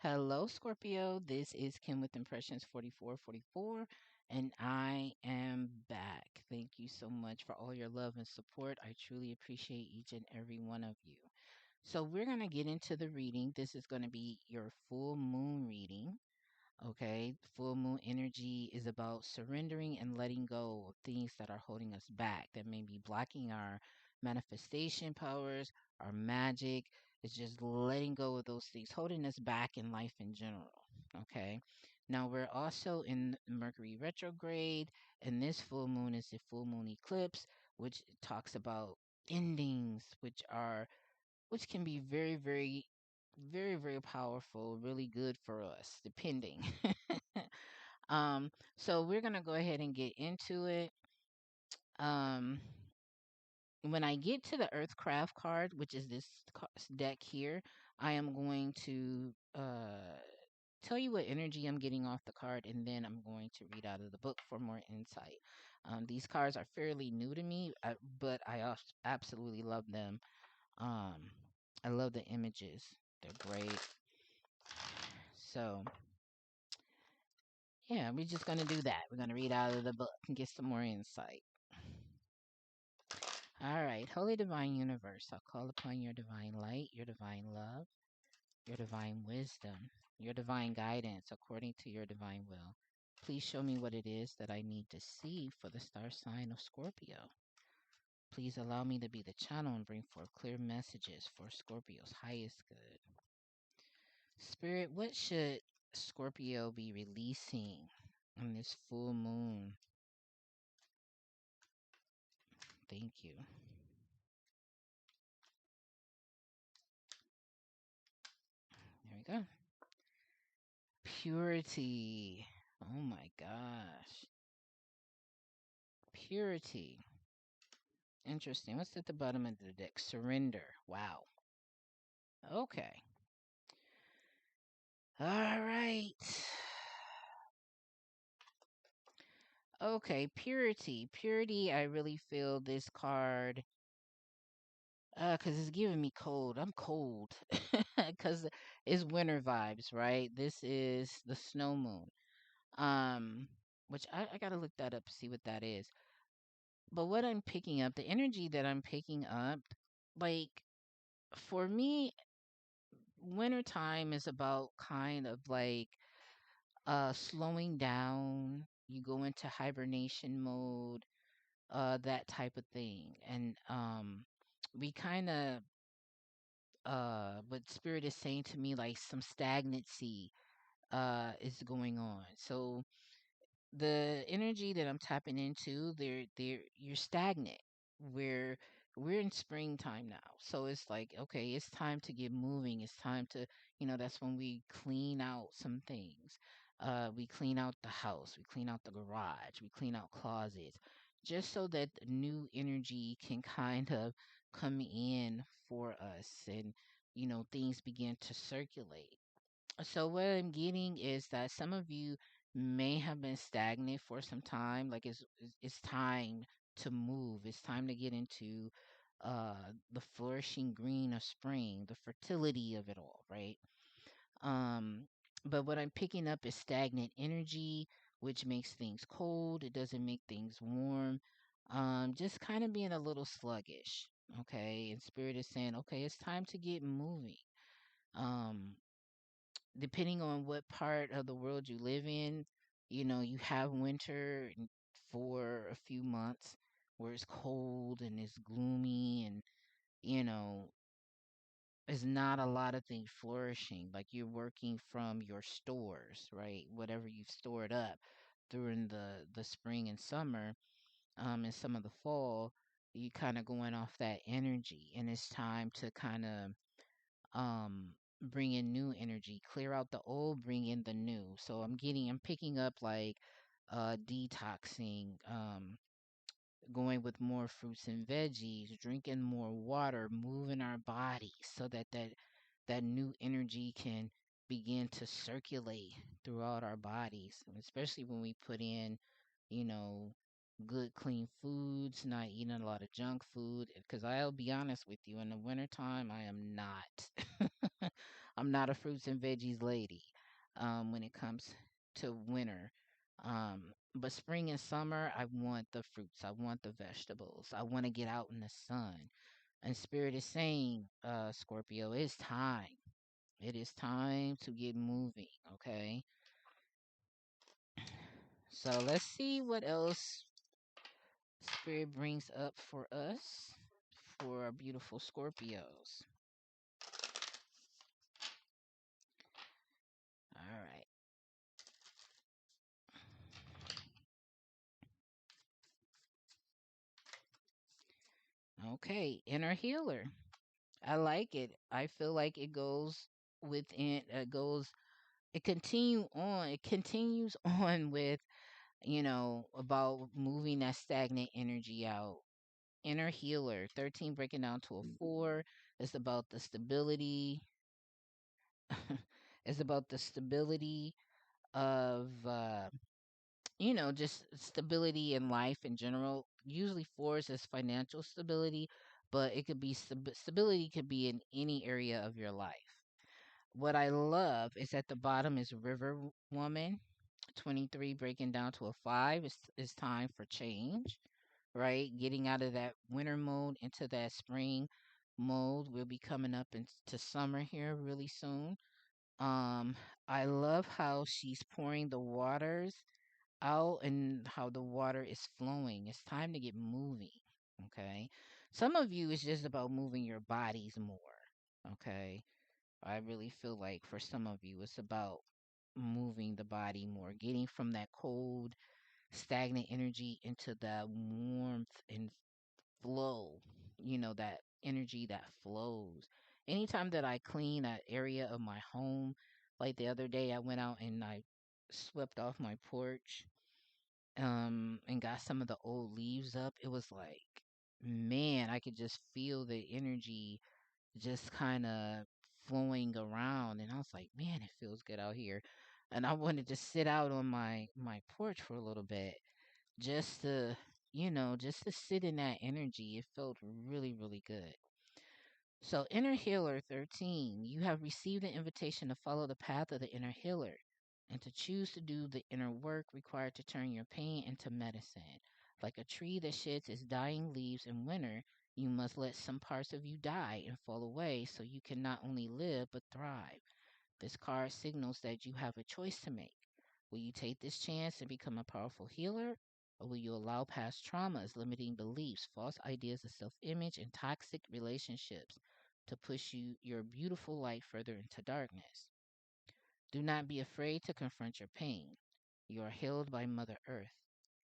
Hello, Scorpio. This is Kim with Impressions 4444, and I am back. Thank you so much for all your love and support. I truly appreciate each and every one of you. So, we're going to get into the reading. This is going to be your full moon reading. Okay, full moon energy is about surrendering and letting go of things that are holding us back, that may be blocking our manifestation powers, our magic. It's just letting go of those things, holding us back in life in general. Okay, now we're also in Mercury retrograde, and this full moon is the full moon eclipse, which talks about endings, which can be very powerful, really good for us, depending. um, so we're gonna go ahead and get into it. Um, when I get to the Earthcraft card, which is this deck here, I am going to tell you what energy I'm getting off the card, and then I'm going to read out of the book for more insight. These cards are fairly new to me, but I absolutely love them. Um, I love the images; they're great. So yeah, we're just gonna do that. We're gonna read out of the book and get some more insight. All right, Holy Divine Universe, I'll call upon your divine light, your divine love, your divine wisdom, your divine guidance according to your divine will. Please show me what it is that I need to see for the star sign of Scorpio. Please allow me to be the channel and bring forth clear messages for Scorpio's highest good. Spirit, what should Scorpio be releasing on this full moon? Thank you. There we go. Purity. Oh my gosh. Purity. Interesting. What's at the bottom of the deck? Surrender. Wow. Okay. All right. Okay, purity. Purity, I really feel this card cuz it's giving me cold. I'm cold cuz it's winter vibes, right? This is the snow moon. Um which I got to look that up to see what that is. But what I'm picking up, the energy that I'm picking up, like for me, wintertime is about kind of like slowing down. You go into hibernation mode, that type of thing. And we kind of what spirit is saying to me, like some stagnancy is going on. So the energy that I'm tapping into, they're you're stagnant. We're we're in springtime now. So it's like, okay, it's time to get moving. It's time to, that's when we clean out some things. We clean out the house, we clean out the garage, we clean out closets, just so that the new energy can kind of come in for us and things begin to circulate. So what I'm getting is that some of you may have been stagnant for some time. Like it's time to move. It's time to get into the flourishing green of spring, the fertility of it all, right? Um, but what I'm picking up is stagnant energy, which makes things cold. It doesn't make things warm. Just kind of being a little sluggish. Okay, and spirit is saying, okay, it's time to get moving. Um, Depending on what part of the world you live in, you have winter for a few months where it's cold and it's gloomy and, you know, there's not a lot of things flourishing. Like you're working from your stores, right? Whatever you've stored up during the spring and summer, and some of the fall, you kind of going off that energy and it's time to kind of um bring in new energy, clear out the old, bring in the new. So I'm picking up like detoxing, going with more fruits and veggies, drinking more water, moving our bodies so that new energy can begin to circulate throughout our bodies, and especially when we put in, you know, good clean foods, not eating a lot of junk food. Because I'll be honest with you, in the wintertime, I am not. I'm not a fruits and veggies lady when it comes to winter. But spring and summer, I want the fruits, I want the vegetables, I want to get out in the sun. And Spirit is saying, Scorpio, it's time. It is time to get moving, okay? So let's see what else Spirit brings up for us for our beautiful Scorpios. All right. Okay, inner healer. I like it. I feel like it goes within it continues on with, about moving that stagnant energy out. Inner healer, 13 breaking down to a 4. It's about the stability. It's about the stability of just stability in life in general. Usually fours is financial stability, but it could be stability could be in any area of your life. What I love is at the bottom is River Woman, 23 breaking down to a 5. It's time for change, right? Getting out of that winter mode into that spring mode. We'll be coming up into summer here really soon. Um, I love how she's pouring the waters out and how the water is flowing. It's time to get moving. Okay. Some of you, it's just about moving your bodies more. Okay. I really feel like for some of you, it's about moving the body more, getting from that cold, stagnant energy into that warmth and flow, that energy that flows. Anytime that I clean an area of my home, like the other day, I went out and I swept off my porch and got some of the old leaves up. It was like, man, I could just feel the energy just kind of flowing around, and I was like, man, it feels good out here. And I wanted to sit out on my porch for a little bit just to just to sit in that energy. It felt really, really good. So, Inner Healer 13, you have received an invitation to follow the path of the inner healer and to choose to do the inner work required to turn your pain into medicine. Like a tree that sheds its dying leaves in winter, you must let some parts of you die and fall away so you can not only live but thrive. This card signals that you have a choice to make. Will you take this chance and become a powerful healer? Or will you allow past traumas, limiting beliefs, false ideas of self image, and toxic relationships to push your beautiful light further into darkness? Do not be afraid to confront your pain. You are healed by Mother Earth.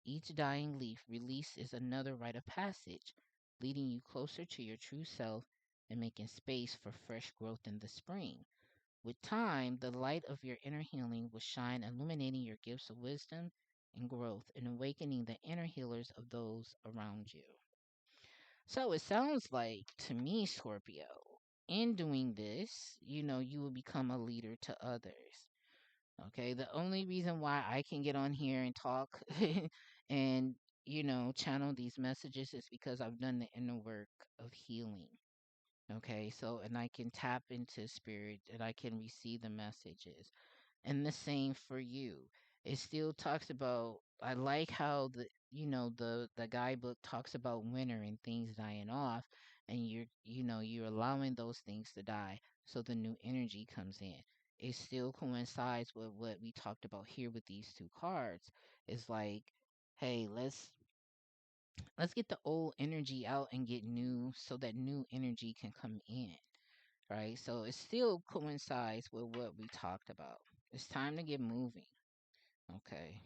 Each dying leaf release is another rite of passage, leading you closer to your true self and making space for fresh growth in the spring. With time, the light of your inner healing will shine, illuminating your gifts of wisdom and growth and awakening the inner healers of those around you. So it sounds like to me, Scorpio, in doing this, you will become a leader to others. Okay. The only reason why I can get on here and talk and, channel these messages is because I've done the inner work of healing. Okay, so and I can tap into spirit and I can receive the messages. And the same for you. It still talks about I like how the guidebook talks about winter and things dying off and you're allowing those things to die so the new energy comes in. It still coincides with what we talked about here with these two cards. It's like, hey, let's get the old energy out and get new so that new energy can come in, right? So it still coincides with what we talked about. It's time to get moving. Okay.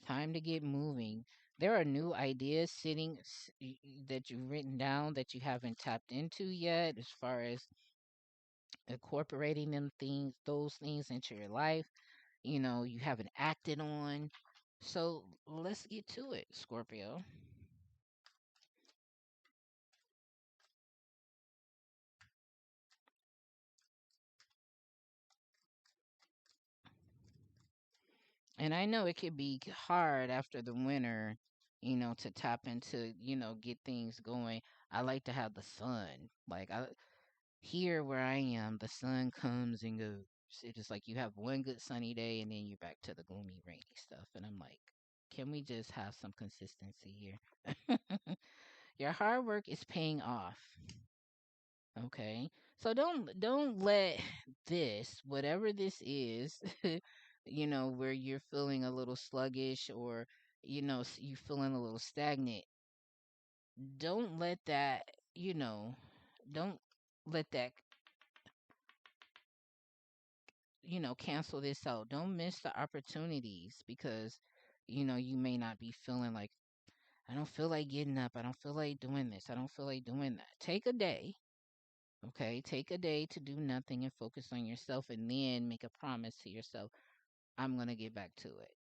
Time to get moving. There are new ideas that you've written down that you haven't tapped into yet as far as incorporating those things into your life. You haven't acted on. So let's get to it, Scorpio. And I know it could be hard after the winter, to tap into, get things going. I like to have the sun. Like Here where I am, the sun comes and goes. It is like you have one good sunny day and then you're back to the gloomy, rainy stuff. And I'm like, can we just have some consistency here? Your hard work is paying off. Okay. So don't let this, whatever this is, where you're feeling a little sluggish or you feeling a little stagnant, don't let that, you know, don't let that cancel this out. Don't miss the opportunities because you may not be feeling like I don't feel like getting up. I don't feel like doing this. I don't feel like doing that. Take a day. Okay, take a day to do nothing and focus on yourself and then make a promise to yourself, I'm going to get back to it.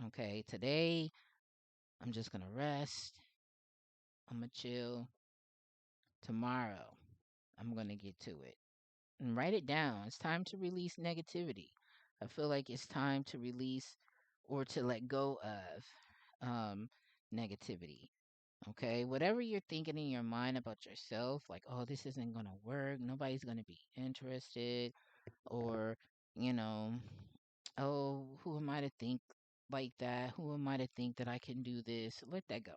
Okay, today I'm just going to rest. I'm going to chill. Tomorrow I'm going to get to it. And write it down. It's time to release negativity. I feel like it's time to release or to let go of negativity. Okay, whatever you're thinking in your mind about yourself, like, oh, this isn't going to work, nobody's going to be interested, or, you know, oh, who am I to think like that? Who am I to think that I can do this? Let that go.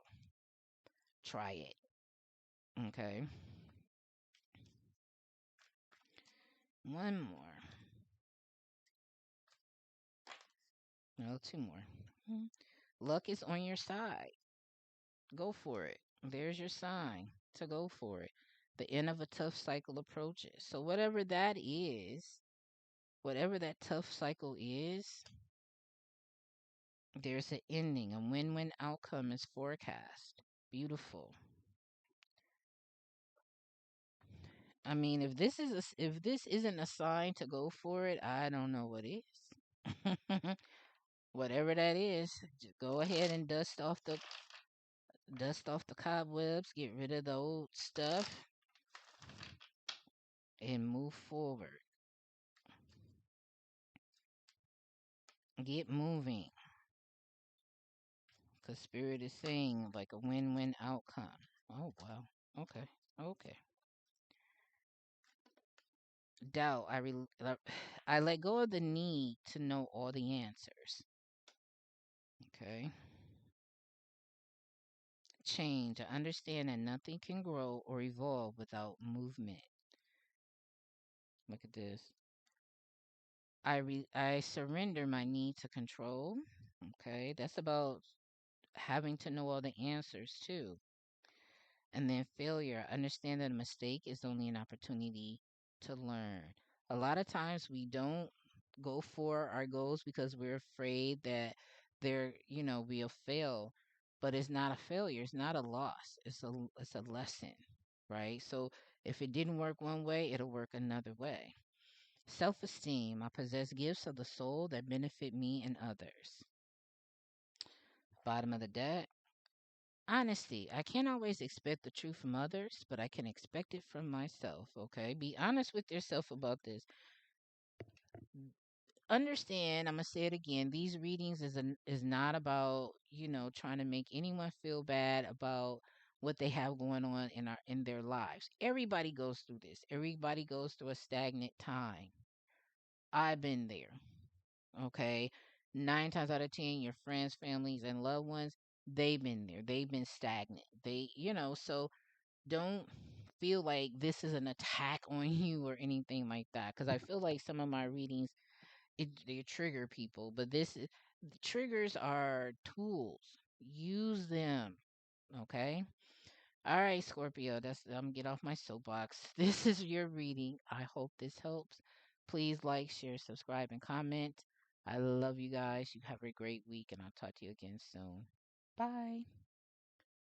Try it. Okay, one more. No, two more. Mhm. Luck is on your side. Go for it. There's your sign to go for it. The end of a tough cycle approaches. So, whatever that tough cycle is, there's an ending. A win win outcome is forecast. Beautiful. I mean, if this isn't a sign to go for it, I don't know what is. Whatever that is, just go ahead and dust off the cobwebs, get rid of the old stuff, and move forward. Get moving. Cause spirit is saying like a win-win outcome. Oh wow. Okay. Okay. Doubt. I let go of the need to know all the answers. Okay. Change. I understand that nothing can grow or evolve without movement. Look at this. I surrender my need to control. Okay. That's about having to know all the answers too. And then failure. Understand that a mistake is only an opportunity to learn. A lot of times we don't go for our goals because we're afraid that we'll fail. But it's not a failure. It's not a loss. It's a lesson, right? So if it didn't work one way, it'll work another way. Self-esteem. I possess gifts of the soul that benefit me and others. Bottom of the deck. Honesty. I can't always expect the truth from others, but I can expect it from myself. Okay. Be honest with yourself about this. Understand, I'm gonna say it again. These readings is not about, trying to make anyone feel bad about what they have going on in their lives. Everybody goes through this. Everybody goes through a stagnant time. I've been there. Okay. 9 times out of 10, your friends, families, and loved ones, they've been there. They've been stagnant. So don't feel like this is an attack on you or anything like that. Because I feel like some of my readings, they trigger people, but triggers are tools. Use them. Okay. All right, Scorpio. I'm get off my soapbox. This is your reading. I hope this helps. Please like, share, subscribe, and comment. I love you guys. You have a great week, and I'll talk to you again soon. Bye.